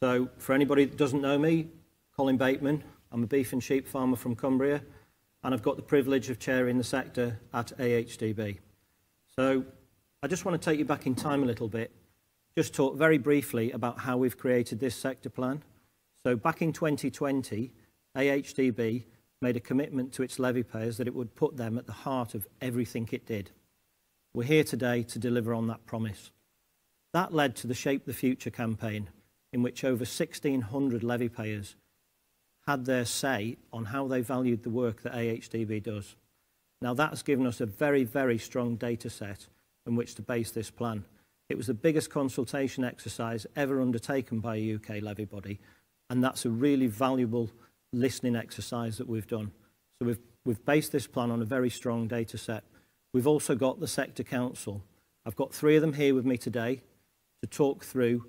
So for anybody that doesn't know me, Colin Bateman, I'm a beef and sheep farmer from Cumbria, and I've got the privilege of chairing the sector at AHDB. So I just want to take you back in time a little bit, just talk very briefly about how we've created this sector plan. So back in 2020, AHDB made a commitment to its levy payers that it would put them at the heart of everything it did. We're here today to deliver on that promise. That led to the Shape the Future campaign, in which over 1,600 levy payers had their say on how they valued the work that AHDB does. Now that has given us a very, very strong data set on which to base this plan. It was the biggest consultation exercise ever undertaken by a UK levy body, and that's a really valuable listening exercise that we've done. So we've based this plan on a very strong data set. We've also got the Sector Council. I've got 3 of them here with me today to talk through,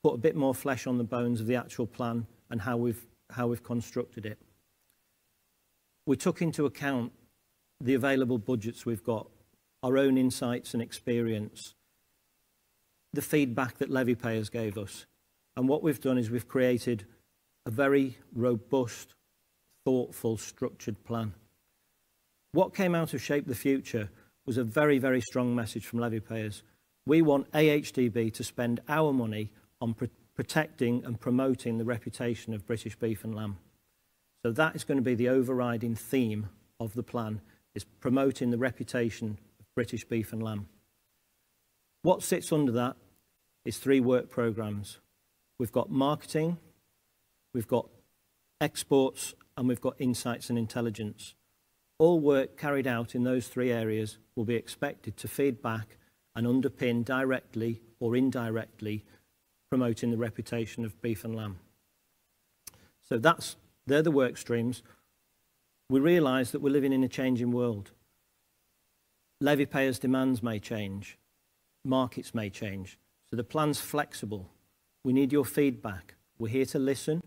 put a bit more flesh on the bones of the actual plan and how we've constructed it. We took into account the available budgets we've got, our own insights and experience, the feedback that levy payers gave us. And what we've done is we've created a very robust, thoughtful, structured plan. What came out of Shape the Future was a very, very strong message from levy payers. We want AHDB to spend our money on protecting and promoting the reputation of British beef and lamb. So that is going to be the overriding theme of the plan, is promoting the reputation of British beef and lamb. What sits under that is 3 work programmes. We've got marketing, we've got exports, and we've got insights and intelligence. All work carried out in those 3 areas will be expected to feed back and underpin directly or indirectly promoting the reputation of beef and lamb. So they're the work streams. We realise that we're living in a changing world. Levy payers' demands may change, markets may change, so the plan's flexible. We need your feedback. We're here to listen.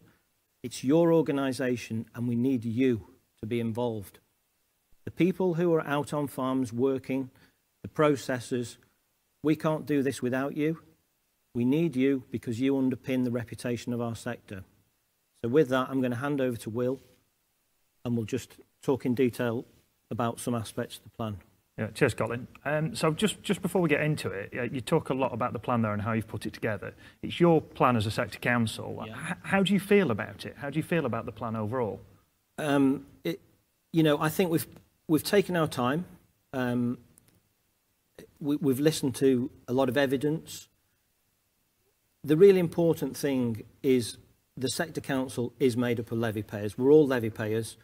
It's your organisation and we need you to be involved. The people who are out on farms working, the processors, we can't do this without you. We need you because you underpin the reputation of our sector. So with that, I'm going to hand over to Will and we'll just talk in detail about some aspects of the plan. Yeah, cheers, Colin. So just before we get into it, you talk a lot about the plan there and how you've put it together. It's your plan as a sector council. Yeah. How do you feel about it? How do you feel about the plan overall? I think we've taken our time. We've listened to a lot of evidence. The really important thing is the sector council is made up of levy payers. We're all levy payers.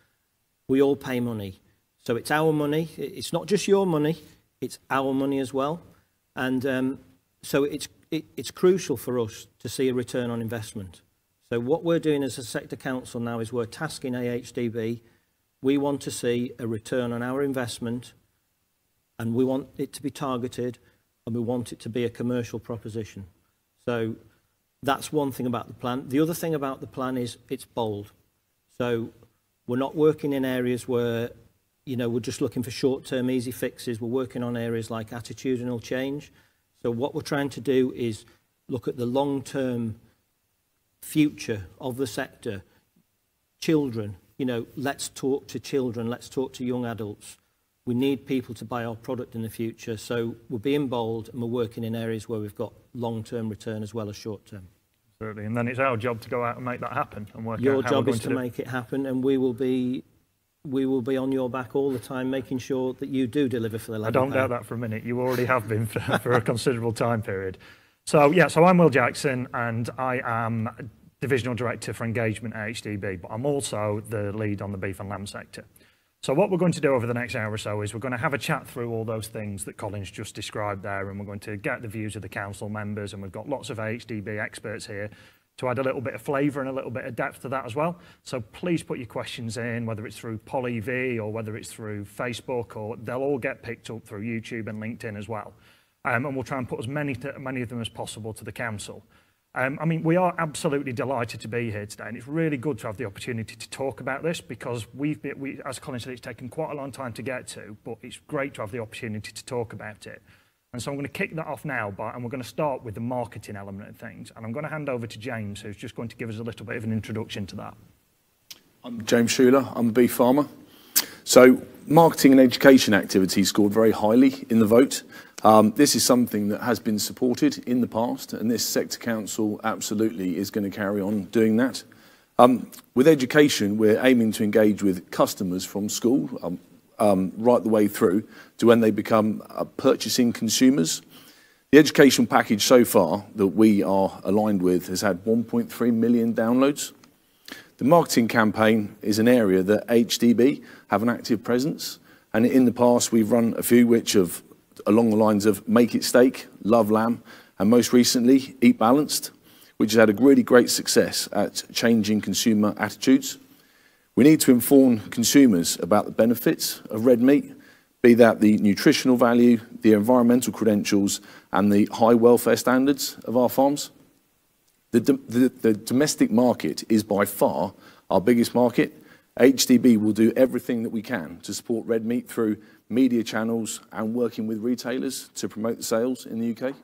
We all pay money. So it's our money. It's not just your money. It's our money as well. And so it's crucial for us to see a return on investment. So what we're doing as a sector council now is we're tasking AHDB. We want to see a return on our investment, and we want it to be targeted, and we want it to be a commercial proposition. So that's one thing about the plan. The other thing about the plan is it's bold. So we're not working in areas where, we're just looking for short-term easy fixes. We're working on areas like attitudinal change. So what we're trying to do is look at the long-term future of the sector. Children, let's talk to children, let's talk to young adults. We need people to buy our product in the future. So we're being bold and we're working in areas where we've got long-term return as well as short-term. Certainly, and then it's our job to go out and make that happen and work out how we're going to do it. Your job is to make it happen, and we will be on your back all the time, making sure that you do deliver for the levy payer. I don't doubt that for a minute. You already have been for a considerable time period. So I'm Will Jackson, and I am Divisional Director for Engagement at AHDB, but I'm also the lead on the beef and lamb sector. So what we're going to do over the next hour or so is we're going to have a chat through all those things that Colin's just described there, and we're going to get the views of the council members, and we've got lots of AHDB experts here to add a little bit of flavour and a little bit of depth to that as well. So please put your questions in, whether it's through PolEV or whether it's through Facebook, or they'll all get picked up through YouTube and LinkedIn as well. And we'll try and put as many of them as possible to the council. We are absolutely delighted to be here today, and it's really good to have the opportunity to talk about this because as Colin said, it's taken quite a long time to get to, but it's great to have the opportunity to talk about it. And so I'm going to kick that off now, and we're going to start with the marketing element of things. And I'm going to hand over to James, who's just going to give us a little bit of an introduction to that. I'm James Schuler, I'm a beef farmer. So marketing and education activities scored very highly in the vote. This is something that has been supported in the past, and this sector council absolutely is going to carry on doing that. With education, we're aiming to engage with customers from school right the way through to when they become purchasing consumers. The education package so far that we are aligned with has had 1.3 million downloads. The marketing campaign is an area that AHDB have an active presence, and in the past we've run a few which have along the lines of Make It Steak, Love Lamb, and most recently Eat Balanced, which has had a really great success at changing consumer attitudes. We need to inform consumers about the benefits of red meat, be that the nutritional value, the environmental credentials, and the high welfare standards of our farms. The domestic market is by far our biggest market. AHDB will do everything that we can to support red meat through media channels and working with retailers to promote the sales in the UK.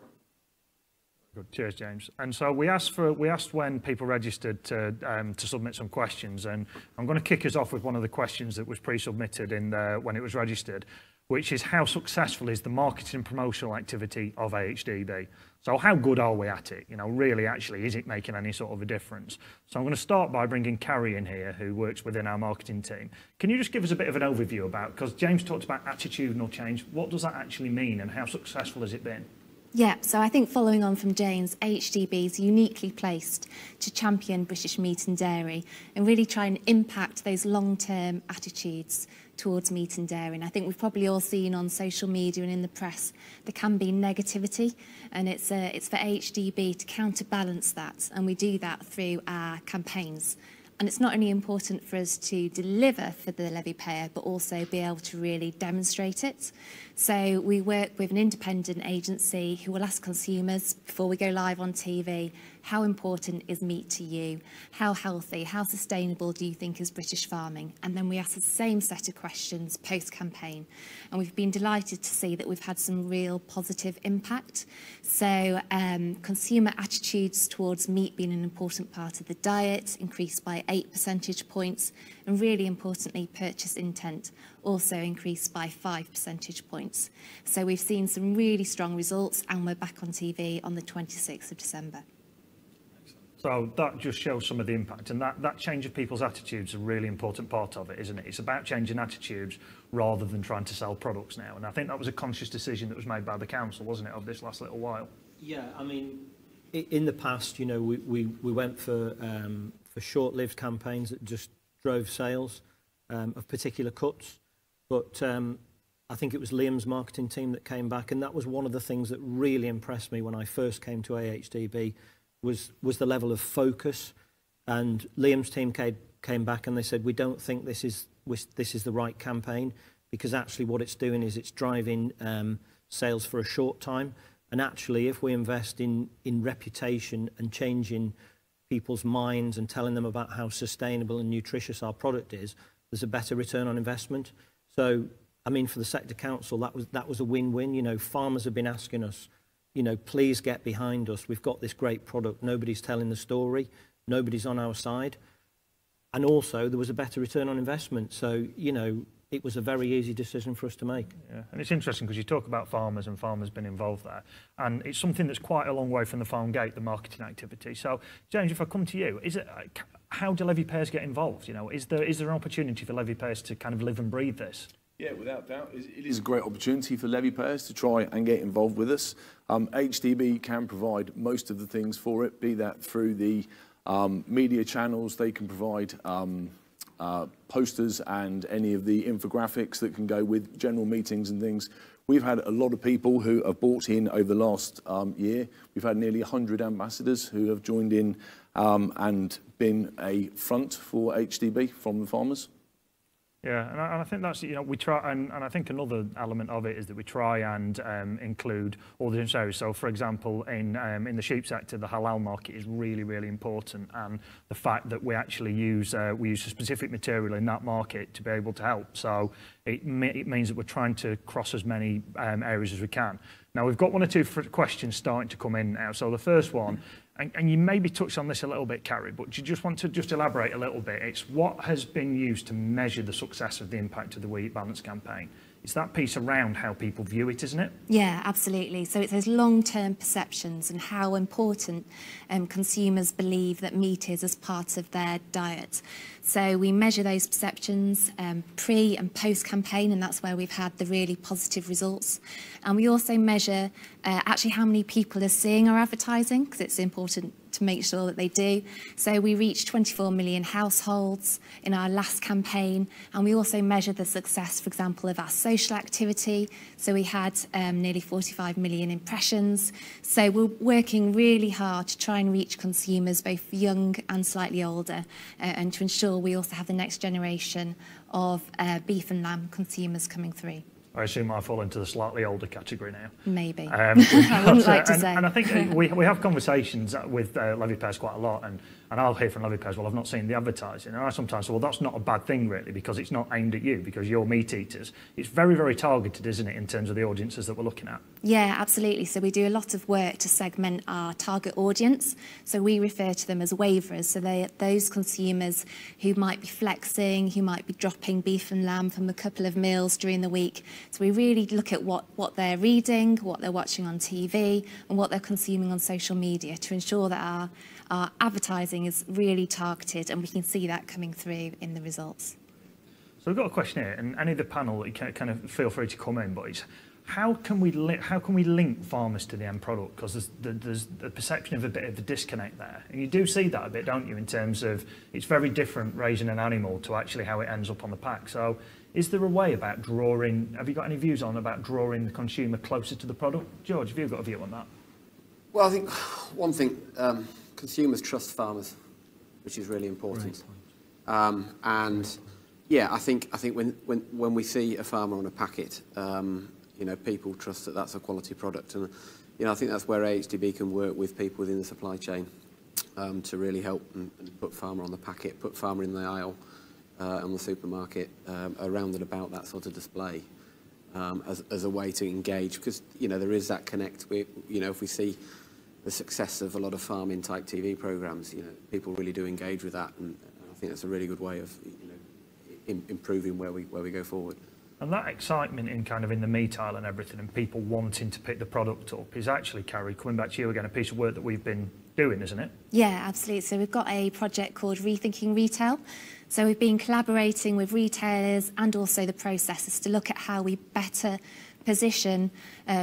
Good. Cheers, James. And so we asked when people registered to submit some questions, and I'm going to kick us off with one of the questions that was pre-submitted when it was registered, which is how successful is the marketing and promotional activity of AHDB? So how good are we at it? You know, really, actually, is it making any sort of a difference? So I'm going to start by bringing Carrie in here, who works within our marketing team. Can you just give us a bit of an overview about, because James talked about attitudinal change, what does that actually mean and how successful has it been? Yeah, so I think following on from James, AHDB is uniquely placed to champion British meat and dairy and really try and impact those long-term attitudes towards meat and dairy. And I think we've probably all seen on social media and in the press there can be negativity, and it's for AHDB to counterbalance that, and we do that through our campaigns. And it's not only important for us to deliver for the levy payer, but also be able to really demonstrate it. So we work with an independent agency who will ask consumers before we go live on TV, how important is meat to you? How healthy, how sustainable do you think is British farming? And then we ask the same set of questions post-campaign. And we've been delighted to see that we've had some real positive impact. So consumer attitudes towards meat being an important part of the diet increased by 8 percentage points, and really importantly, purchase intent also increased by 5 percentage points. So we've seen some really strong results, and we're back on TV on the 26th of December. So that just shows some of the impact, and that change of people's attitudes is a really important part of it, isn't it? It's about changing attitudes rather than trying to sell products now. And I think that was a conscious decision that was made by the council, wasn't it, of this last little while? Yeah, I mean, in the past, you know, we went for short-lived campaigns that just drove sales of particular cuts. But I think it was Liam's marketing team that came back, and that was one of the things that really impressed me when I first came to AHDB was the level of focus. And Liam's team came back and they said, we don't think this is the right campaign, because actually what it's doing is it's driving sales for a short time. And actually, if we invest in reputation and changing people's minds and telling them about how sustainable and nutritious our product is, there's a better return on investment. So, I mean, for the sector council, that was a win-win. You know, farmers have been asking us, you know, please get behind us. We've got this great product. Nobody's telling the story. Nobody's on our side. And also, there was a better return on investment. So, you know, it was a very easy decision for us to make. Yeah, and it's interesting because you talk about farmers and farmers being involved there, and it's something that's quite a long way from the farm gate, the marketing activity. So, James, if I come to you, how do levy payers get involved? You know, is there an opportunity for levy payers to kind of live and breathe this? Yeah, without doubt, it is a great opportunity for levy payers to try and get involved with us. HDB can provide most of the things for it, be that through the media channels. They can provide posters and any of the infographics that can go with general meetings and things. We've had a lot of people who have bought in over the last year. We've had nearly 100 ambassadors who have joined in and been a front for HDB from the farmers. Yeah, and I think that's, we try, and I think another element of it is that we try and include all the different areas. So, for example, in the sheep sector, the halal market is really, really important, and the fact that we actually use a specific material in that market to be able to help. So it means that we're trying to cross as many areas as we can. Now, we've got one or two questions starting to come in now. So the first one, and you maybe touched on this a little bit, Carrie, but do you just want to just elaborate a little bit? It's what has been used to measure the success of the impact of the We Eat Balanced campaign. It's that piece around how people view it, isn't it? Yeah, absolutely. So it's those long-term perceptions and how important consumers believe that meat is as part of their diet. So we measure those perceptions pre and post-campaign, and that's where we've had the really positive results. And we also measure actually how many people are seeing our advertising, because it's important to make sure that they do. So we reached 24 million households in our last campaign, and we also measure the success, for example, of our social activity. So we had nearly 45 million impressions. So we're working really hard to try and reach consumers, both young and slightly older, and to ensure we also have the next generation of beef and lamb consumers coming through. I assume I fall into the slightly older category now. Maybe. I wouldn't like to say. And I think we have conversations with levy payers quite a lot, and I'll hear from levy payers, well, I've not seen the advertising. And I sometimes say, well, that's not a bad thing, really, because it's not aimed at you, because you're meat eaters. It's very, very targeted, isn't it, in terms of the audiences that we're looking at? Yeah, absolutely. So we do a lot of work to segment our target audience. So we refer to them as waverers. So they're those consumers who might be flexing, who might be dropping beef and lamb from a couple of meals during the week. So we really look at what they're reading, what they're watching on TV, and what they're consuming on social media to ensure that our advertising is really targeted, and we can see that coming through in the results. So we've got a question here, and any of the panel, you can kind of feel free to come in, but it's how can we link farmers to the end product? Because there's the perception of a bit of a disconnect there, and you do see that a bit, don't you, in terms of it's very different raising an animal to actually how it ends up on the pack. So is there a way about drawing, have you got any views on about drawing the consumer closer to the product? George, have you got a view on that? Well, I think one thing, consumers trust farmers, which is really important. And yeah, I think when we see a farmer on a packet, people trust that that's a quality product, and I think that's where AHDB can work with people within the supply chain to really help and put farmer on the packet, put farmer in the aisle on the supermarket, around and about that sort of display, as a way to engage, because there is that connect. If we see the success of a lot of farming type TV programs, people really do engage with that, and I think that's a really good way of improving where we go forward. And that excitement in the meat aisle and everything, and people wanting to pick the product up, is actually, Carrie, coming back to you again, a piece of work that we've been doing, isn't it? Yeah, absolutely. So we've got a project called Rethinking Retail. So we've been collaborating with retailers and also the processors to look at how we better position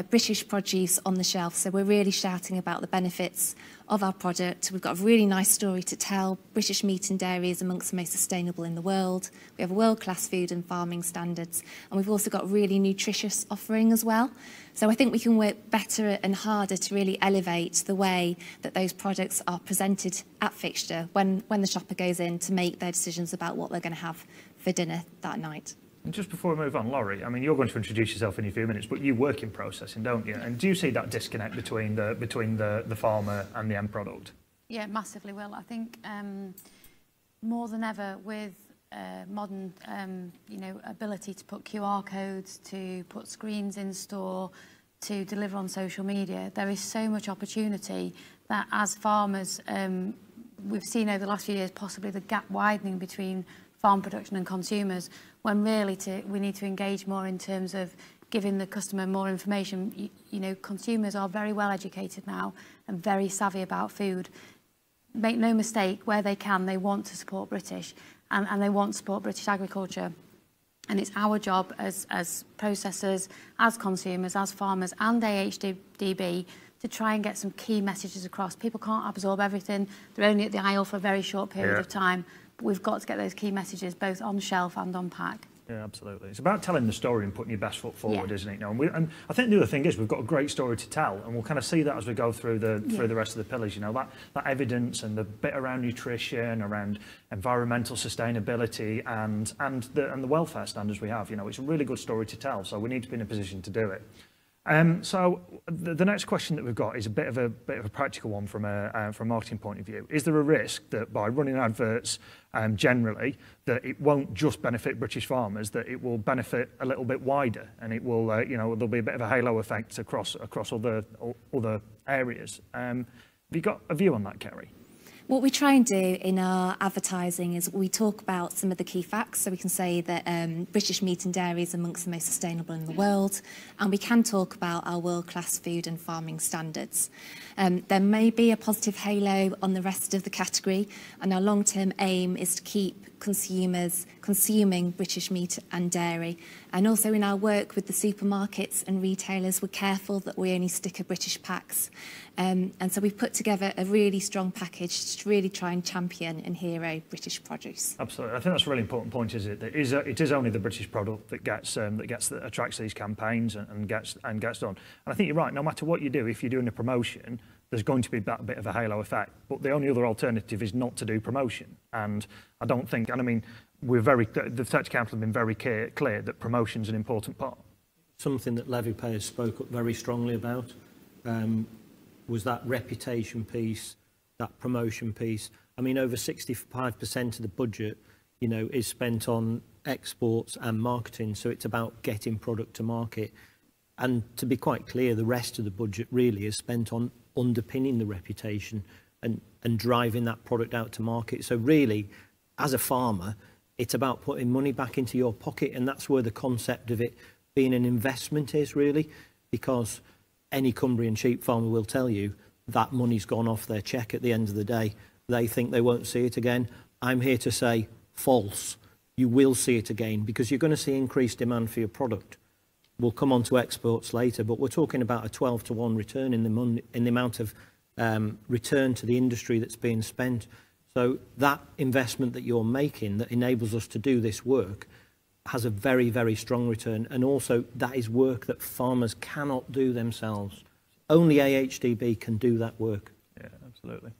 British produce on the shelf. So we're really shouting about the benefits of our product. We've got a really nice story to tell. British meat and dairy is amongst the most sustainable in the world. We have world-class food and farming standards, and we've also got a really nutritious offering as well. So I think we can work better and harder to really elevate the way that those products are presented at fixture when the shopper goes in to make their decisions about what they're going to have for dinner that night. And just before we move on, Laurie, I mean, you're going to introduce yourself in a few minutes, but you work in processing, don't you? And do you see that disconnect between the farmer and the end product? Yeah, massively, Will. I think more than ever with modern, ability to put QR codes, to put screens in store, to deliver on social media, there is so much opportunity that as farmers, we've seen over the last few years possibly the gap widening between farm production and consumers, when really we need to engage more in terms of giving the customer more information. Consumers are very well educated now and very savvy about food. Make no mistake, where they can, they want to support British and they want to support British agriculture. And it's our job as processors, as consumers, as farmers and AHDB to try and get some key messages across. People can't absorb everything. They're only at the aisle for a very short period of time. But we've got to get those key messages both on shelf and on pack. Yeah, absolutely. It's about telling the story and putting your best foot forward, isn't it? And I think the other thing is we've got a great story to tell, and we'll kind of see that as we go through the rest of the pillars. You know, that evidence and the bit around nutrition, around environmental sustainability, and the welfare standards we have. You know, it's a really good story to tell. So we need to be in a position to do it. So the next question that we've got is a bit of a practical one from a marketing point of view. Is there a risk that by running adverts generally, that it won't just benefit British farmers, that it will benefit a little bit wider, and it will, you know, there'll be a bit of a halo effect across other areas? Have you got a view on that, Kerry? What we try and do in our advertising is we talk about some of the key facts. So we can say that British meat and dairy is amongst the most sustainable in the world. And we can talk about our world-class food and farming standards. There may be a positive halo on the rest of the category. And our long-term aim is to keep consumers consuming British meat and dairy. And also in our work with the supermarkets and retailers, we're careful that we only stick to British packs. And so we've put together a really strong package to really try and champion and hero British produce. Absolutely. I think that's a really important point, is it? That it is only the British product that attracts these campaigns and gets done. And I think you're right. No matter what you do, if you're doing a promotion, there's going to be that bit of a halo effect. But the only other alternative is not to do promotion. And I don't think, and I mean, the Sector Council have been very clear that promotion's an important part. Something that levy payers spoke up very strongly about was that reputation piece, that promotion piece. I mean, over 65% of the budget, you know, is spent on exports and marketing. So it's about getting product to market. And to be quite clear, the rest of the budget really is spent on underpinning the reputation and driving that product out to market. So really, as a farmer, it's about putting money back into your pocket, and that's where the concept of it being an investment is really, because any Cumbrian sheep farmer will tell you that money's gone off their cheque at the end of the day. They think they won't see it again. I'm here to say false. You will see it again, because you're going to see increased demand for your product. We'll come on to exports later, but we're talking about a 12-to-1 return in the amount of return to the industry that's being spent. So that investment that you're making that enables us to do this work has a very, very strong return. And also that is work that farmers cannot do themselves. Only AHDB can do that work. Yeah, absolutely.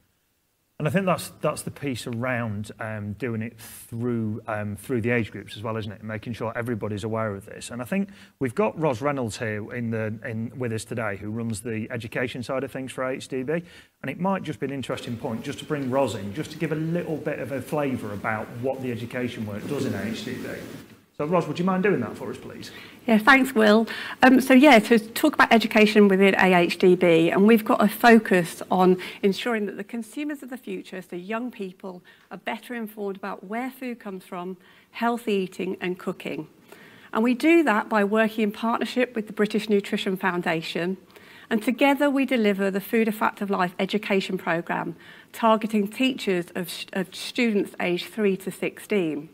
And I think that's the piece around doing it through the age groups as well, isn't it? And making sure everybody's aware of this. And I think we've got Ros Reynolds here with us today, who runs the education side of things for AHDB. And it might just be an interesting point just to bring Ros in, just to give a little bit of a flavour about what the education work does in AHDB. So, Ros, would you mind doing that for us, please? Yeah, thanks, Will. To talk about education within AHDB, and we've got a focus on ensuring that the consumers of the future, so young people, are better informed about where food comes from, healthy eating and cooking. And we do that by working in partnership with the British Nutrition Foundation. And together we deliver the Food a Fact of Life education programme, targeting teachers of students aged 3 to 16.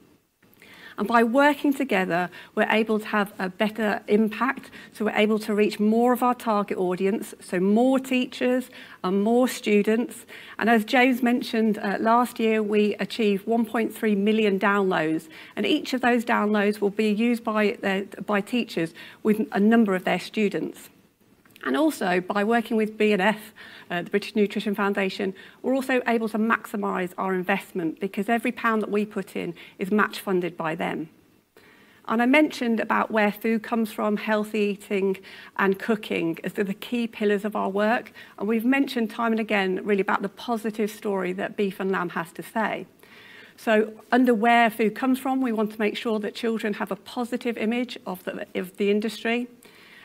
And by working together, we're able to have a better impact. So we're able to reach more of our target audience, so more teachers and more students. And as James mentioned, last year we achieved 1.3 million downloads. And each of those downloads will be used by teachers with a number of their students. And also, by working with BNF, the British Nutrition Foundation, we're also able to maximise our investment, because every pound that we put in is match funded by them. And I mentioned about where food comes from, healthy eating and cooking as the key pillars of our work. And we've mentioned time and again really about the positive story that beef and lamb has to say. So under where food comes from, we want to make sure that children have a positive image of the industry.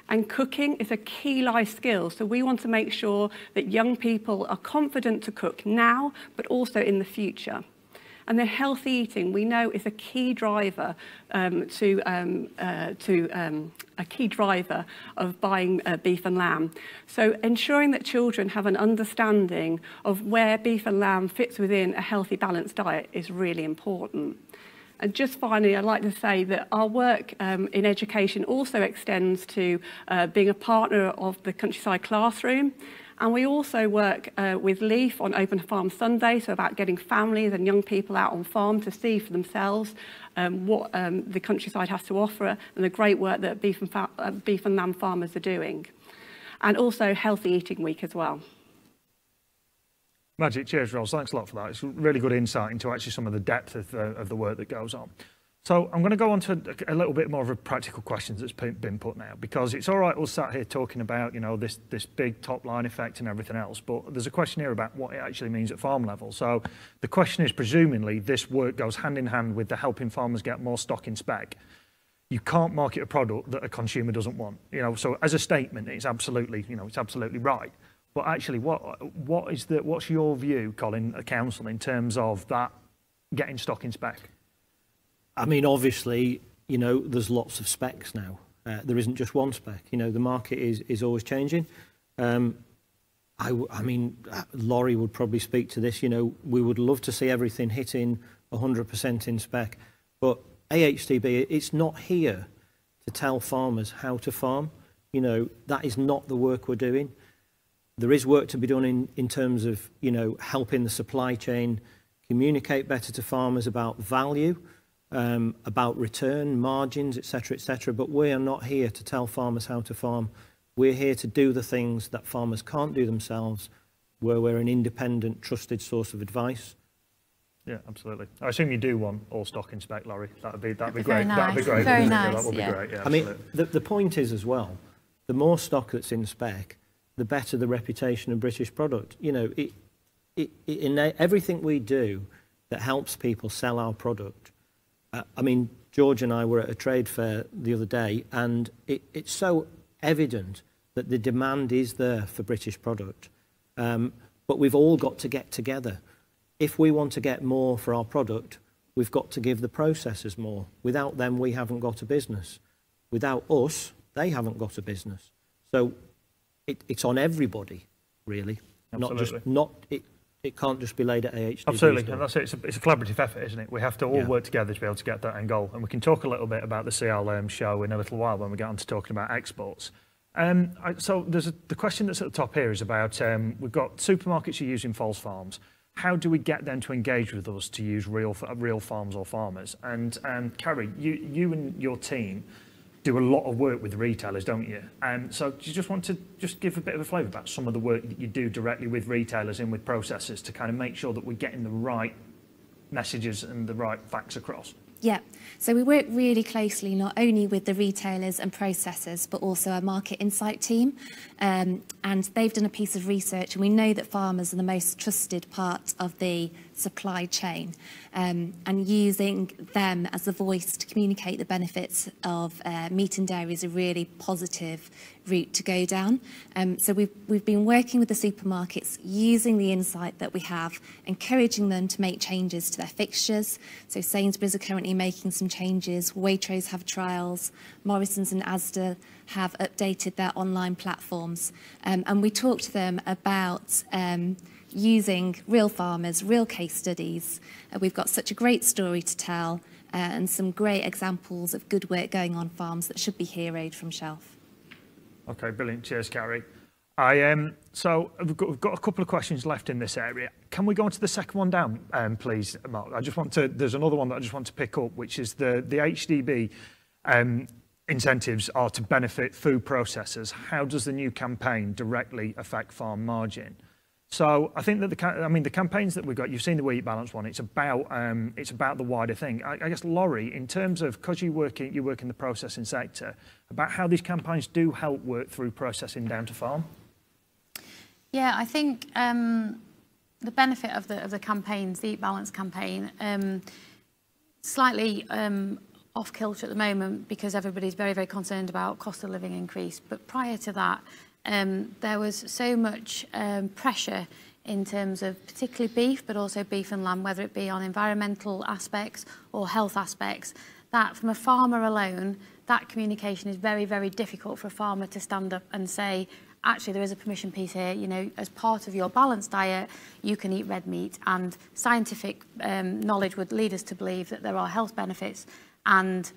And cooking is a key life skill, so we want to make sure that young people are confident to cook now, but also in the future. And then healthy eating, we know, is a key driver of buying beef and lamb. So ensuring that children have an understanding of where beef and lamb fits within a healthy, balanced diet is really important. And just finally, I'd like to say that our work in education also extends to being a partner of the Countryside Classroom. And we also work with Leaf on Open Farm Sunday, so about getting families and young people out on farm to see for themselves what the countryside has to offer and the great work that beef and lamb farmers are doing. And also Healthy Eating Week as well. Magic, cheers, Rose. Thanks a lot for that. It's really good insight into actually some of the depth of the work that goes on. So I'm going to go on to a little bit more of a practical questions that's been put now, because it's all right, we'll sat here talking about, you know, this big top line effect and everything else, but there's a question here about what it actually means at farm level. So the question is, presumably this work goes hand in hand with the helping farmers get more stock in spec. You can't market a product that a consumer doesn't want, you know. So as a statement, it's absolutely, you know, it's absolutely right. But actually, what's your view, Colin, counsel, in terms of that getting stock in spec? I mean, obviously, you know, there's lots of specs now. There isn't just one spec. You know, the market is always changing. I mean, Laurie would probably speak to this. You know, we would love to see everything hitting 100% in spec, but AHDB, it's not here to tell farmers how to farm. You know, that is not the work we're doing. There is work to be done in terms of, you know, helping the supply chain communicate better to farmers about value, about return, margins, etc., but we are not here to tell farmers how to farm. We're here to do the things that farmers can't do themselves, where we're an independent, trusted source of advice. Yeah, absolutely. I assume you do want all stock in spec, Laurie. That'd be great. Very nice. That'd be great. Very nice. That would be great. Yeah, I mean, the point is as well, the more stock that's in spec, the better the reputation of British product. You know, in everything we do that helps people sell our product. I mean, George and I were at a trade fair the other day, and it's so evident that the demand is there for British product. But we've all got to get together. If we want to get more for our product, we've got to give the processors more. Without them, we haven't got a business. Without us, they haven't got a business. So it's on everybody, really. Absolutely. It can't just be laid at AHDB. Absolutely, and that's it. It's a collaborative effort, isn't it? We have to all work together to be able to get that end goal. And we can talk a little bit about the CL show in a little while when we get on to talking about exports. So the question that's at the top here is about, we've got supermarkets who are using false farms. How do we get them to engage with us to use real farms or farmers? And Carrie, you and your team do a lot of work with retailers, don't you? So do you just want to just give a bit of a flavour about some of the work that you do directly with retailers and with processors to kind of make sure that we're getting the right messages and the right facts across? Yeah, so we work really closely not only with the retailers and processors, but also our market insight team. And they've done a piece of research, and we know that farmers are the most trusted part of the supply chain, and using them as the voice to communicate the benefits of meat and dairy is a really positive route to go down. So we've been working with the supermarkets, using the insight that we have, encouraging them to make changes to their fixtures. So Sainsbury's are currently making some changes, Waitrose have trials, Morrisons and Asda have updated their online platforms. And we talked to them about using real farmers, real case studies. We've got such a great story to tell and some great examples of good work going on farms that should be heroed from shelf. Okay, brilliant. Cheers, Carrie. So we've got a couple of questions left in this area. Can we go on to the second one down, please, Mark? There's another one that I just want to pick up, which is the HDB incentives are to benefit food processors. How does the new campaign directly affect farm margin? So I think that the campaigns that we've got, you've seen the wheat balance one. It's about the wider thing. I guess, Laurie, in terms of, because you work in the processing sector, about how these campaigns do help work through processing down to farm. Yeah, I think the benefit of the campaigns, the Eat Balance campaign, slightly off kilter at the moment because everybody's very, very concerned about cost of living increase. But prior to that, there was so much pressure in terms of particularly beef, but also beef and lamb, whether it be on environmental aspects or health aspects, that from a farmer alone, that communication is very, very difficult for a farmer to stand up and say, actually, there is a permission piece here, you know, as part of your balanced diet, you can eat red meat, and scientific knowledge would lead us to believe that there are health benefits, and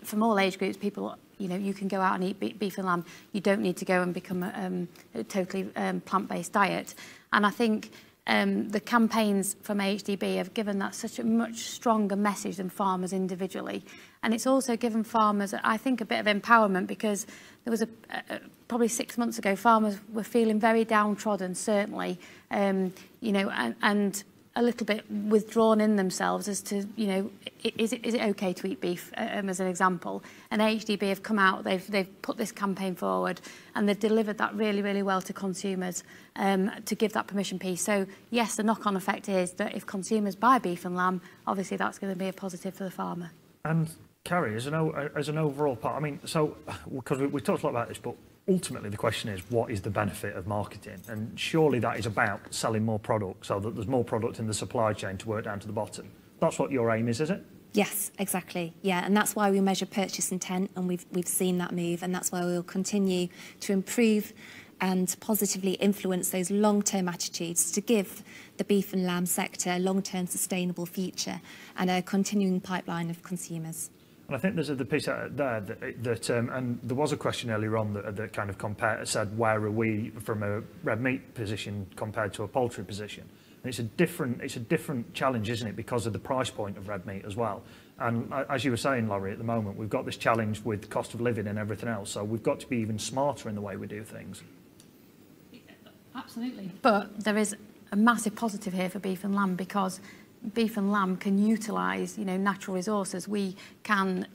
from all age groups, people you know, you can go out and eat beef and lamb. You don't need to go and become a totally plant-based diet. And I think the campaigns from AHDB have given that such a much stronger message than farmers individually. And it's also given farmers, I think, a bit of empowerment, because there was probably 6 months ago, farmers were feeling very downtrodden, certainly, you know, and a little bit withdrawn in themselves as to, you know, is it okay to eat beef, as an example. And AHDB have come out, they've put this campaign forward, and they've delivered that really, really well to consumers to give that permission piece. So yes, the knock-on effect is that if consumers buy beef and lamb, obviously that's going to be a positive for the farmer. And Carrie, as an overall part, I mean, so because we talked a lot about this, but ultimately the question is, what is the benefit of marketing? And surely that is about selling more product, so that there's more product in the supply chain to work down to the bottom. That's what your aim is it? Yes, exactly. Yeah, and that's why we measure purchase intent, and we've seen that move, and that's why we'll continue to improve and positively influence those long-term attitudes to give the beef and lamb sector a long-term sustainable future and a continuing pipeline of consumers. And I think there's the piece there that and there was a question earlier on that kind of said, where are we from a red meat position compared to a poultry position? And it's a different challenge, isn't it, because of the price point of red meat as well. And as you were saying, Laurie, at the moment, we've got this challenge with cost of living and everything else, so we've got to be even smarter in the way we do things. Absolutely. But there is a massive positive here for beef and lamb, because beef and lamb can utilise, you know, natural resources. We can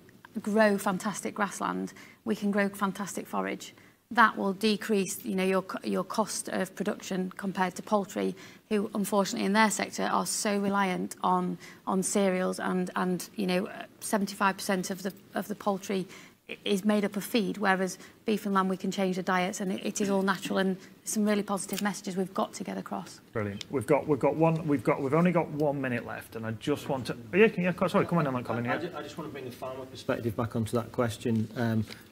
grow fantastic grassland. We can grow fantastic forage. That will decrease, you know, your cost of production compared to poultry, who unfortunately in their sector are so reliant on cereals, and you know, 75% of the poultry is made up of feed, whereas beef and lamb, we can change the diets, and it is all natural, and some really positive messages we've got to get across. Brilliant. We've only got 1 minute left, and I just want to. Sorry, come on, Colin. Yeah. I just want to bring the farmer perspective back onto that question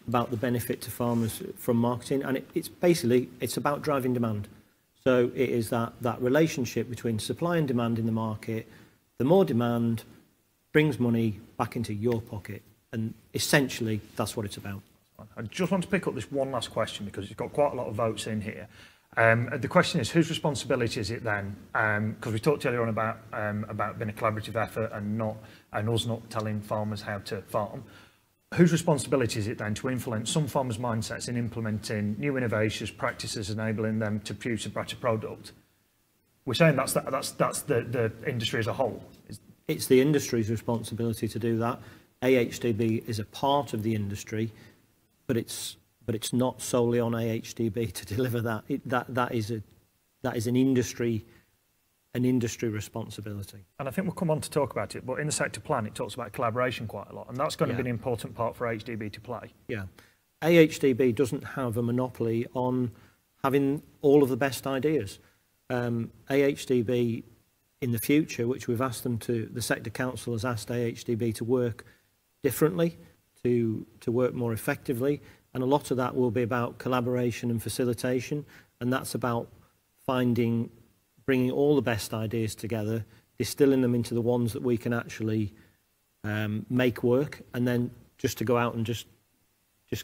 about the benefit to farmers from marketing, and it's about driving demand. So it is that relationship between supply and demand in the market. The more demand brings money back into your pocket. And essentially, that's what it's about. I just want to pick up this one last question, because it's got quite a lot of votes in here. The question is, whose responsibility is it then? Because we talked earlier on about being a collaborative effort and us not telling farmers how to farm. Whose responsibility is it then to influence some farmers' mindsets in implementing new innovations, practices, enabling them to produce a better product? We're saying that's the industry as a whole. It's the industry's responsibility to do that. AHDB is a part of the industry, but it's not solely on AHDB to deliver that. That is an industry responsibility. And I think we'll come on to talk about it, but in the sector plan it talks about collaboration quite a lot, and that's going to be an important part for AHDB to play. Yeah, AHDB doesn't have a monopoly on having all of the best ideas. AHDB in the future, which we've asked them to, the Sector Council has asked AHDB to work differently, to work more effectively, and a lot of that will be about collaboration and facilitation, and that's about bringing all the best ideas together, distilling them into the ones that we can actually make work, and then just to go out and just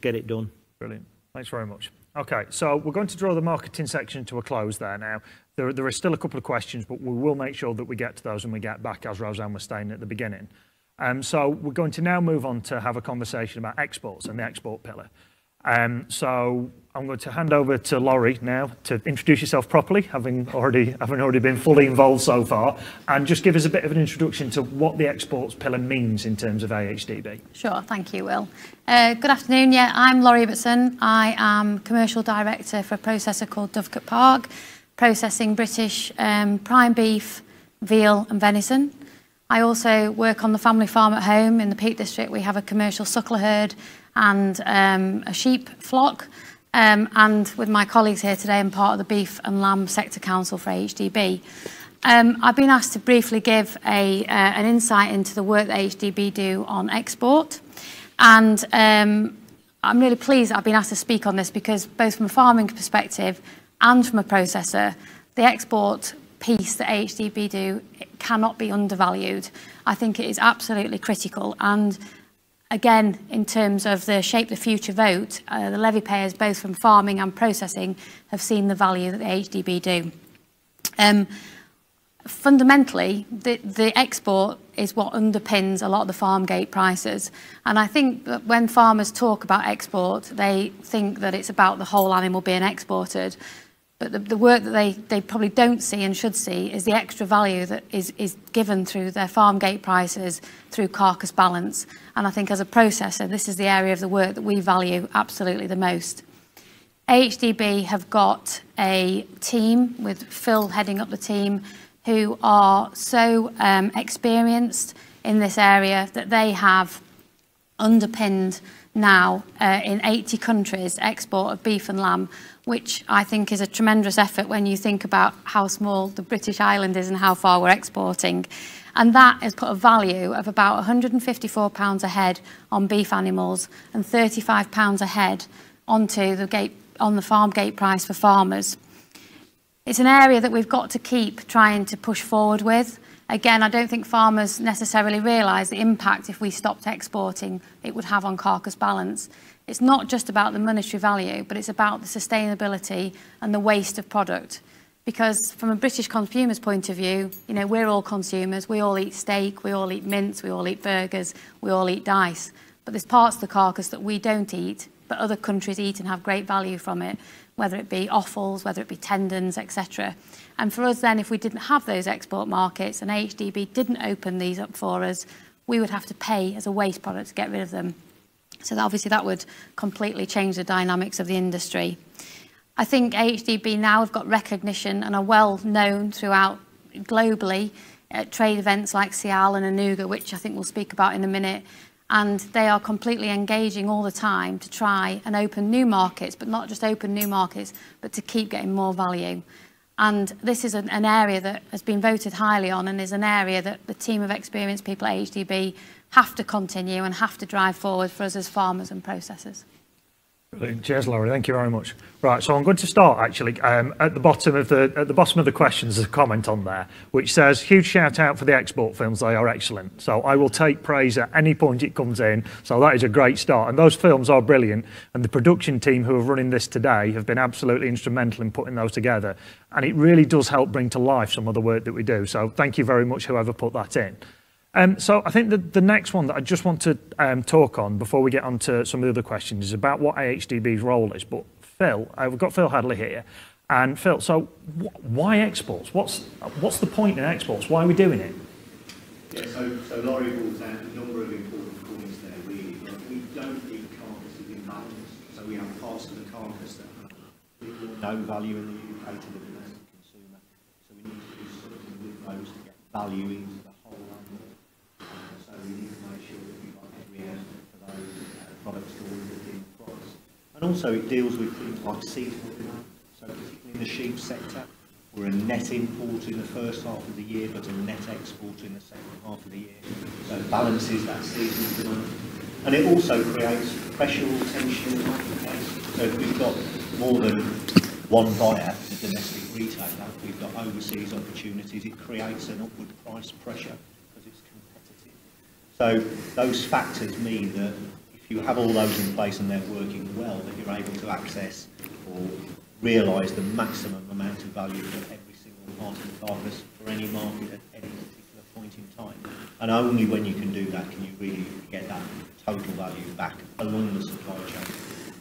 get it done. Brilliant. Thanks very much. Okay, so we're going to draw the marketing section to a close there now. There are still a couple of questions, but we will make sure that we get to those when we get back, as Roseanne was saying at the beginning. So we're going to now move on to have a conversation about exports and the export pillar. So I'm going to hand over to Laurie now to introduce yourself properly, having already been fully involved so far, and just give us a bit of an introduction to what the exports pillar means in terms of AHDB. Sure, thank you, Will. Good afternoon. Yeah, I'm Laurie Ibbotson. I am Commercial Director for a processor called Dovecote Park, processing British prime beef, veal and venison. I also work on the family farm at home in the Peak District. We have a commercial suckler herd and a sheep flock. And with my colleagues here today, I'm part of the Beef and Lamb Sector Council for AHDB. I've been asked to briefly give an insight into the work that AHDB do on export. And I'm really pleased that I've been asked to speak on this, because both from a farming perspective and from a processor, the export piece that AHDB do cannot be undervalued. I think it is absolutely critical. And again, in terms of the Shape the Future vote, the levy payers, both from farming and processing, have seen the value that the AHDB do. Fundamentally, the export is what underpins a lot of the farm gate prices. And I think that when farmers talk about export, they think that it's about the whole animal being exported. But the work that they probably don't see and should see is the extra value that is given through their farm gate prices, through carcass balance. And I think as a processor, this is the area of the work that we value absolutely the most. AHDB have got a team, with Phil heading up the team, who are so experienced in this area that they have underpinned now in 80 countries export of beef and lamb, which I think is a tremendous effort when you think about how small the British island is and how far we're exporting. And that has put a value of about £154 a head on beef animals and £35 a head onto the farm gate price for farmers. It's an area that we've got to keep trying to push forward with. Again, I don't think farmers necessarily realise the impact if we stopped exporting it would have on carcass balance. It's not just about the monetary value, but it's about the sustainability and the waste of product. Because from a British consumer's point of view, you know, we're all consumers. We all eat steak, we all eat mince, we all eat burgers, we all eat dice. But there's parts of the carcass that we don't eat, but other countries eat and have great value from it, whether it be offals, whether it be tendons, etc. And for us then, if we didn't have those export markets and AHDB didn't open these up for us, we would have to pay as a waste product to get rid of them. So that obviously that would completely change the dynamics of the industry. I think AHDB now have got recognition and are well known throughout globally at trade events like Sial and Anuga, which I think we'll speak about in a minute. And they are completely engaging all the time to try and open new markets, but not just open new markets, but to keep getting more value. And this is an area that has been voted highly on and is an area that the team of experienced people at AHDB have to continue and have to drive forward for us as farmers and processors. Brilliant. Cheers, Laurie. Thank you very much. Right, so I'm going to start actually at the bottom of the questions. There's a comment on there which says, "Huge shout out for the export films. They are excellent." So I will take praise at any point it comes in. So that is a great start, and those films are brilliant. And the production team who are running this today have been absolutely instrumental in putting those together. And it really does help bring to life some of the work that we do. So thank you very much, whoever put that in. So I think that the next one that I just want to talk on before we get on to some of the other questions is about what AHDB's role is. But Phil, we've got Phil Hadley here. And Phil, so why exports? What's the point in exports? Why are we doing it? Yeah, so Laurie brought out a number of important points there, really. But we don't leave carcasses in balance. So we have parts of the carcass that have no value in the UK to the domestic consumer. So we need to do something with those to get value into the whole animal. So we need to make sure that we've got every element for those products to all within the price. And also it deals with things like seasonal demand. So particularly in the sheep sector, we're a net import in the first half of the year, but a net export in the second half of the year. So it balances that seasonal demand. And it also creates pressure or tension in the marketplace. So if we've got more than one buyer, the domestic retailer, we've got overseas opportunities, it creates an upward price pressure because it's competitive. So those factors mean that if you have all those in place and they're working well, that you're able to access or realise the maximum amount of value of every single part of the carcass for any market at any particular point in time. And only when you can do that can you really get that total value back along the supply chain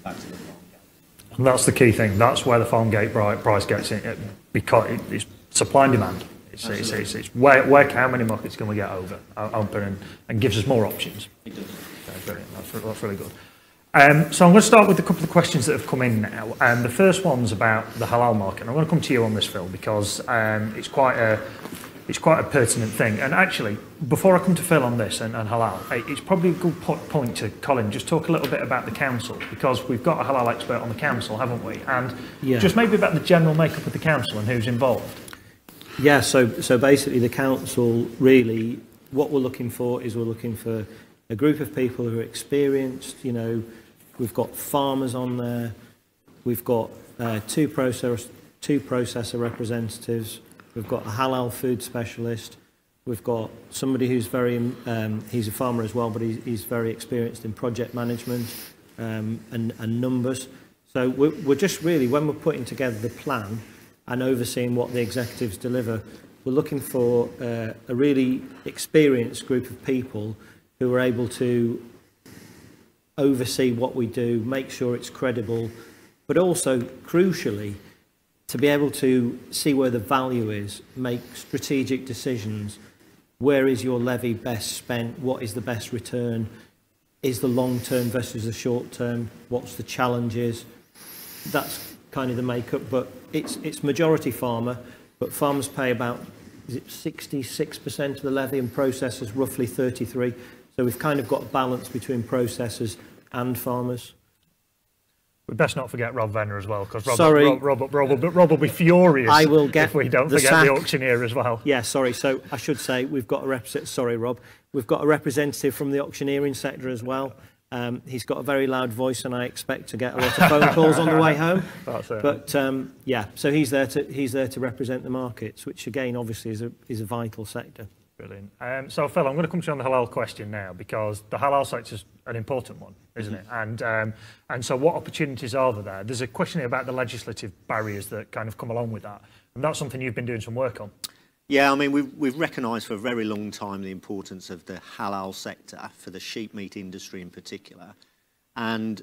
back to the farm gate. And that's the key thing. That's where the farm gate price gets in, because it's supply and demand. It's where how many markets can we get open and gives us more options. It does. Brilliant. That's really good. So I'm going to start with a couple of questions that have come in now. The first one's about the halal market. And I'm going to come to you on this, Phil, because it's quite a pertinent thing. And actually, before I come to Phil on this and halal, it's probably a good point to Colin just talk a little bit about the council, because we've got a halal expert on the council, haven't we? And just maybe about the general makeup of the council and who's involved. Yeah, so basically the council, really, what we're looking for is we're looking for a group of people who are experienced. You know, we've got farmers on there, we've got two processor representatives, we've got a halal food specialist, We've got somebody who's he's a farmer as well, but he's very experienced in project management and numbers. So we're just really, when we're putting together the plan and overseeing what the executives deliver, we're looking for a really experienced group of people who are able to oversee what we do, make sure it's credible, but also, crucially, to be able to see where the value is, make strategic decisions. Where is your levy best spent? What is the best return? Is the long term versus the short term? What's the challenges? That's kind of the makeup, but it's majority farmer, but farmers pay about, is it 66% of the levy, and processors roughly 33%. So we've kind of got a balance between processors and farmers. We best not forget Rob Venner as well, because Rob will be furious if we don't forget the auctioneer as well. Yeah, sorry. So I should say we've got a we've got a representative from the auctioneering sector as well. He's got a very loud voice, and I expect to get a lot of phone calls on the way home. That's it. But yeah, so he's there to represent the markets, which again, obviously, is a vital sector. Brilliant. So Phil, I'm going to come to you on the halal question now, because the halal sector is an important one, isn't it? And so what opportunities are there? There's a question here about the legislative barriers that kind of come along with that, and that's something you've been doing some work on. Yeah, I mean, we've recognised for a very long time the importance of the halal sector for the sheep meat industry in particular, and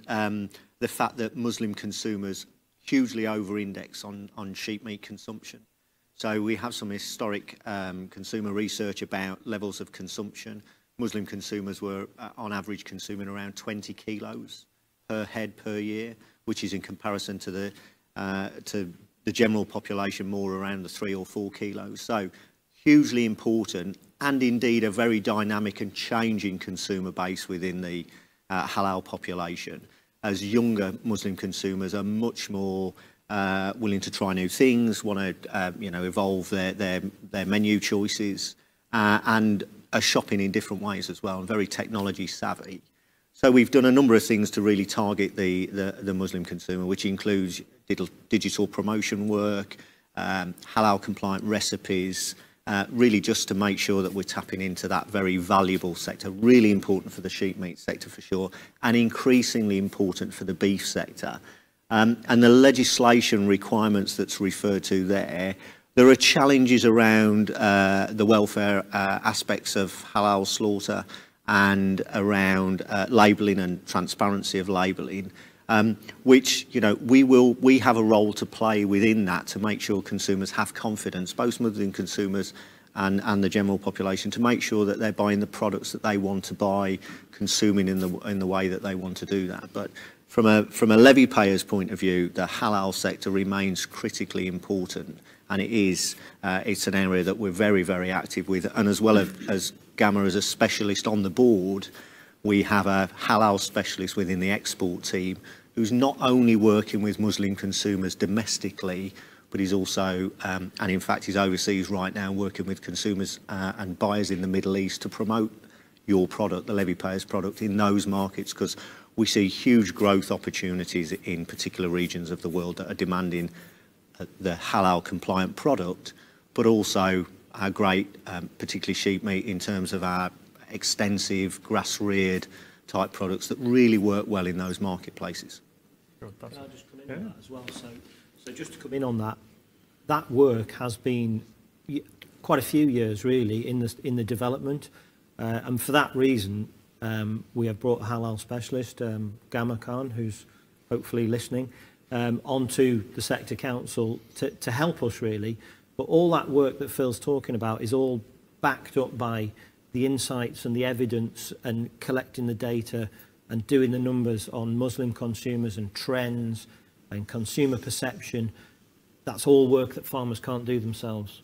the fact that Muslim consumers hugely over-index on sheep meat consumption. So we have some historic consumer research about levels of consumption. Muslim consumers were, on average, consuming around 20 kilos per head per year, which is in comparison to the general population more around the 3 or 4 kilos. So hugely important, and indeed a very dynamic and changing consumer base within the halal population, as younger Muslim consumers are much more willing to try new things, want to evolve their menu choices, and are shopping in different ways as well, and very technology savvy. So we've done a number of things to really target the Muslim consumer, which includes digital promotion work, halal compliant recipes, really just to make sure that we're tapping into that very valuable sector, really important for the sheep meat sector for sure, and increasingly important for the beef sector. And the legislation requirements that's referred to there are challenges around the welfare aspects of halal slaughter and around labelling and transparency of labelling, which we have a role to play within that to make sure consumers have confidence, both Muslim consumers and the general population, to make sure that they're buying the products that they want to buy, consuming in the way that they want to do that. But from a levy payer's point of view, the halal sector remains critically important, and it's an area that we're very, very active with. And as well as Gamma as a specialist on the board, we have a halal specialist within the export team who's not only working with Muslim consumers domestically, but he's also, and in fact he's overseas right now, working with consumers and buyers in the Middle East to promote your product, the levy payer's product, in those markets, because we see huge growth opportunities in particular regions of the world that are demanding the halal compliant product, but also our great, particularly sheep meat, in terms of our extensive grass-reared type products that really work well in those marketplaces. Can I just come in on that as well? So just to come in on that, that work has been quite a few years really in the development, and for that reason we have brought a halal specialist, Gamma Khan, who's hopefully listening, onto the sector council to help us really. But all that work that Phil's talking about is all backed up by the insights and the evidence and collecting the data and doing the numbers on Muslim consumers and trends and consumer perception. That's all work that farmers can't do themselves.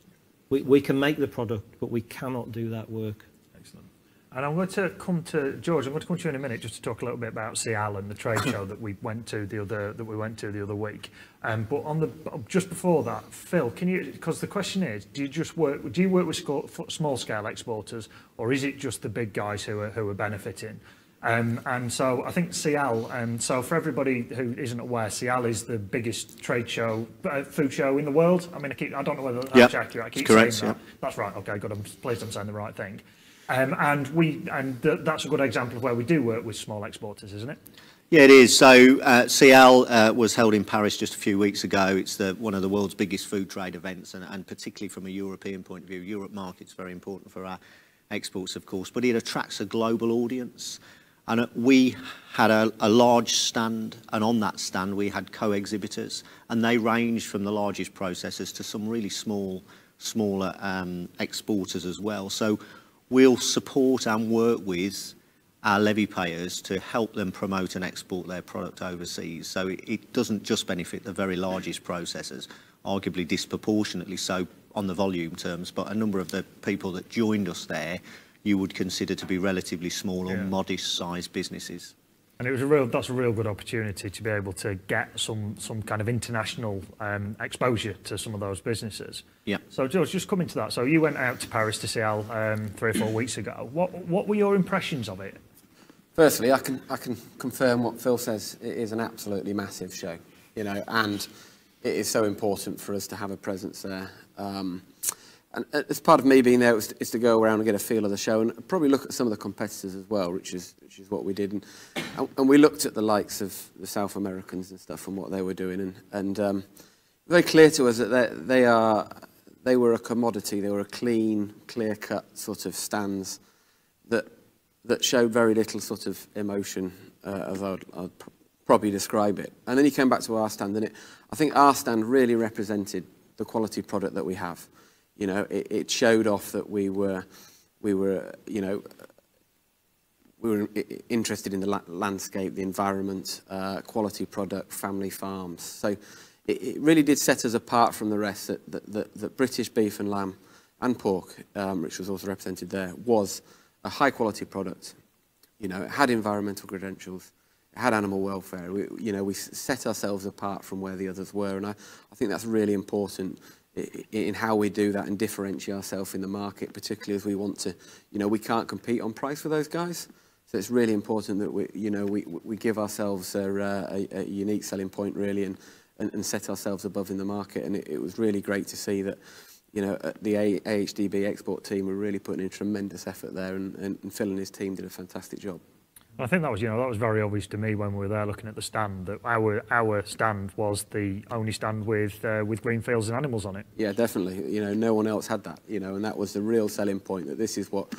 We can make the product, but we cannot do that work. Excellent. And I'm going to come to George. I'm going to come to you in a minute just to talk a little bit about Sial and the trade show that we went to the other week. But just before that, Phil, can you? Because the question is, do you work with small scale exporters, or is it just the big guys who are benefiting? And so I think CL, so for everybody who isn't aware, CL is the biggest trade show, food show in the world. I mean, I don't know whether that's accurate. I keep correct, saying that. That's right. Okay, good. I'm pleased I'm saying the right thing. And that's a good example of where we do work with small exporters, isn't it? Yeah, it is. So CL was held in Paris just a few weeks ago. It's one of the world's biggest food trade events, and particularly from a European point of view, Europe market's very important for our exports, of course, but it attracts a global audience. And we had a large stand, and on that stand we had co-exhibitors, and they ranged from the largest processors to some really smaller exporters as well. So we'll support and work with our levy payers to help them promote and export their product overseas. So it doesn't just benefit the very largest processors, arguably disproportionately so on the volume terms, but a number of the people that joined us there you would consider to be relatively small or modest-sized businesses. And that's a real good opportunity to be able to get some kind of international exposure to some of those businesses. Yeah. So George, just coming to that. So you went out to Paris to CL 3 or 4 weeks ago. What were your impressions of it? Firstly, I can confirm what Phil says. It is an absolutely massive show, you know, and it is so important for us to have a presence there. And as part of me being there, is to go around and get a feel of the show and probably look at some of the competitors as well, which is what we did. And we looked at the likes of the South Americans and stuff and what they were doing. And very clear to us that they were a commodity. They were a clean, clear-cut sort of stands that showed very little sort of emotion, as I'd probably describe it. And then he came back to our stand, and I think our stand really represented the quality product that we have. You know, it showed off that we were interested in the landscape, the environment, quality product, family farms. So it really did set us apart from the rest. That British beef and lamb and pork, which was also represented there, was a high quality product. You know, it had environmental credentials, it had animal welfare. We set ourselves apart from where the others were, and I think that's really important in how we do that and differentiate ourselves in the market, particularly as we want to, we can't compete on price with those guys. So it's really important that we give ourselves a unique selling point really and set ourselves above in the market. And it was really great to see that, the AHDB export team were really putting in a tremendous effort there, and Phil and his team did a fantastic job. I think that was very obvious to me when we were there looking at the stand, that our stand was the only stand with green fields and animals on it. Yeah, definitely. No one else had that. And that was the real selling point, that this is what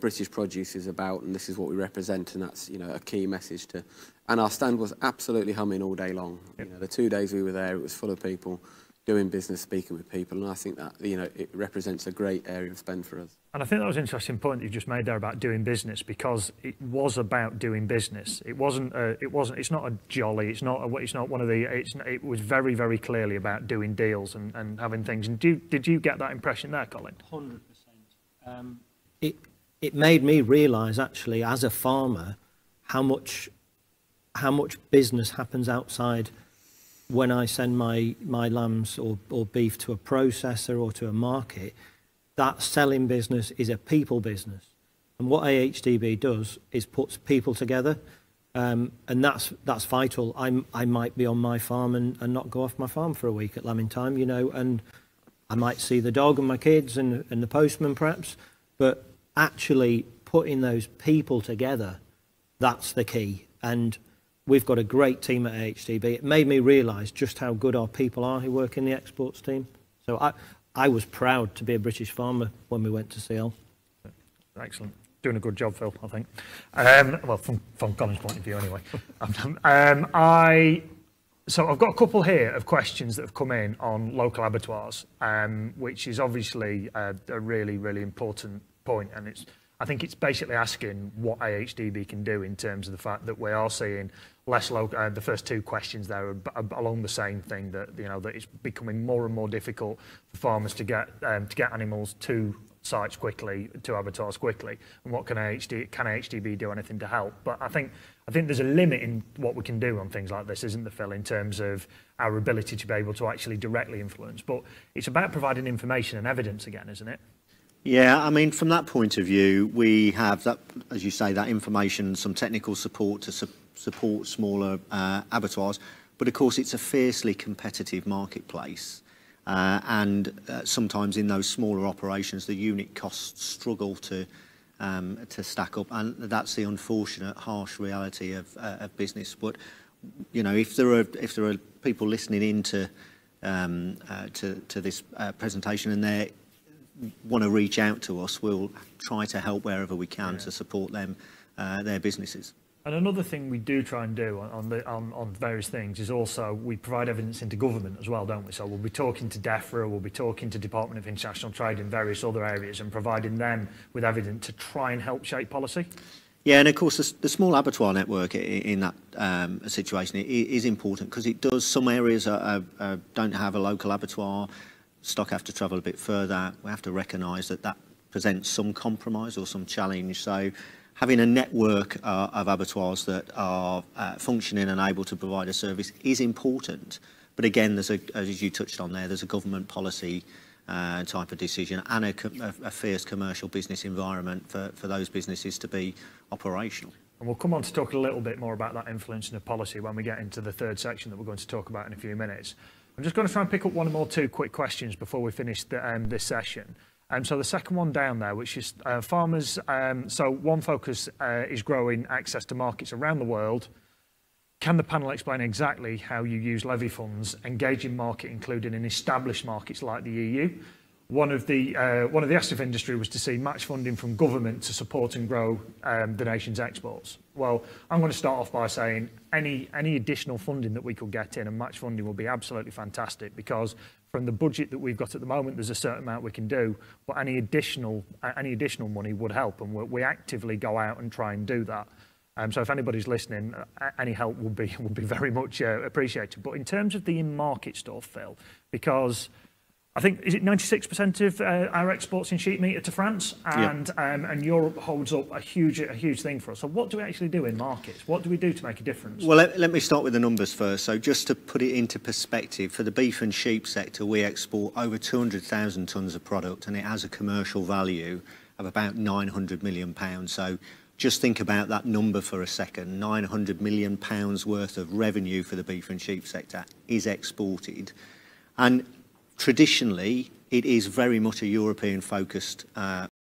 British produce is about, and this is what we represent, and that's a key message to. And our stand was absolutely humming all day long. Yep. The 2 days we were there, it was full of people doing business, speaking with people, and I think that it represents a great area of spend for us. And I think that was an interesting point that you just made there about doing business, because it was about doing business. It wasn't. It's not a jolly. It's not one of the. It was very, very clearly about doing deals and having things. And did you get that impression there, Colin? 100%. It made me realise actually, as a farmer, how much business happens outside. When I send my lambs or beef to a processor or to a market, that selling business is a people business. And what AHDB does is puts people together, and that's vital. I might be on my farm and not go off my farm for a week at lambing time, and I might see the dog and my kids and the postman perhaps, but actually putting those people together, that's the key. And we've got a great team at AHDB. It made me realise just how good our people are who work in the exports team. So I was proud to be a British farmer when we went to CL. Excellent. Doing a good job, Phil, I think. Well, from Colin's point of view anyway. So I've got a couple here of questions that have come in on local abattoirs, which is obviously a really, really important point. And I think it's basically asking what AHDB can do in terms of the fact that we are seeing less local. The first two questions there are along the same thing, that that it's becoming more and more difficult for farmers to get animals to sites quickly, to abattoirs quickly. And what can AHDB do anything to help? But I think there's a limit in what we can do on things like this, isn't there, Phil, in terms of our ability to be able to actually directly influence. But it's about providing information and evidence again, isn't it? Yeah, I mean, from that point of view, we have that, as you say, that information, some technical support to support smaller abattoirs. But of course, it's a fiercely competitive marketplace. And sometimes in those smaller operations, the unit costs struggle to stack up. And that's the unfortunate, harsh reality of business. But, you know, if there are people listening in to this presentation and they want to reach out to us, we'll try to help wherever we can to support them, their businesses. And another thing we do try and do on various things is also we provide evidence into government as well, don't we? So we'll be talking to DEFRA, we'll be talking to Department of International Trade in various other areas and providing them with evidence to try and help shape policy. Yeah, and of course the small abattoir network in that situation is important because it does, some areas don't have a local abattoir, stock have to travel a bit further. We have to recognise that that presents some compromise or some challenge. So having a network of abattoirs that are functioning and able to provide a service is important. But again, there's as you touched on there, there's a government policy type of decision and a fierce commercial business environment for those businesses to be operational. And we'll come on to talk a little bit more about that influence of policy when we get into the third section that we're going to talk about in a few minutes. I'm just going to try and pick up one or two quick questions before we finish this session. So the second one down there, which is farmers, so one focus is growing access to markets around the world. Can the panel explain exactly how you use levy funds, engaging market, including in established markets like the EU? One of the asks of industry was to see match funding from government to support and grow the nation's exports. Well, I'm going to start off by saying any additional funding that we could get in and match funding will be absolutely fantastic because from the budget that we've got at the moment, there's a certain amount we can do, but any additional money would help, and we actively go out and try and do that. So if anybody's listening, any help would be very much appreciated. But in terms of the in-market stuff, Phil, because I think, is it 96% of our exports in sheep meat are to France, and Europe holds up a huge thing for us. So what do we actually do in markets? What do we do to make a difference? Well, let me start with the numbers first. So just to put it into perspective, for the beef and sheep sector, we export over 200,000 tonnes of product, and it has a commercial value of about £900 million. So just think about that number for a second. £900 million worth of revenue for the beef and sheep sector is exported. And traditionally, it is very much a European-focused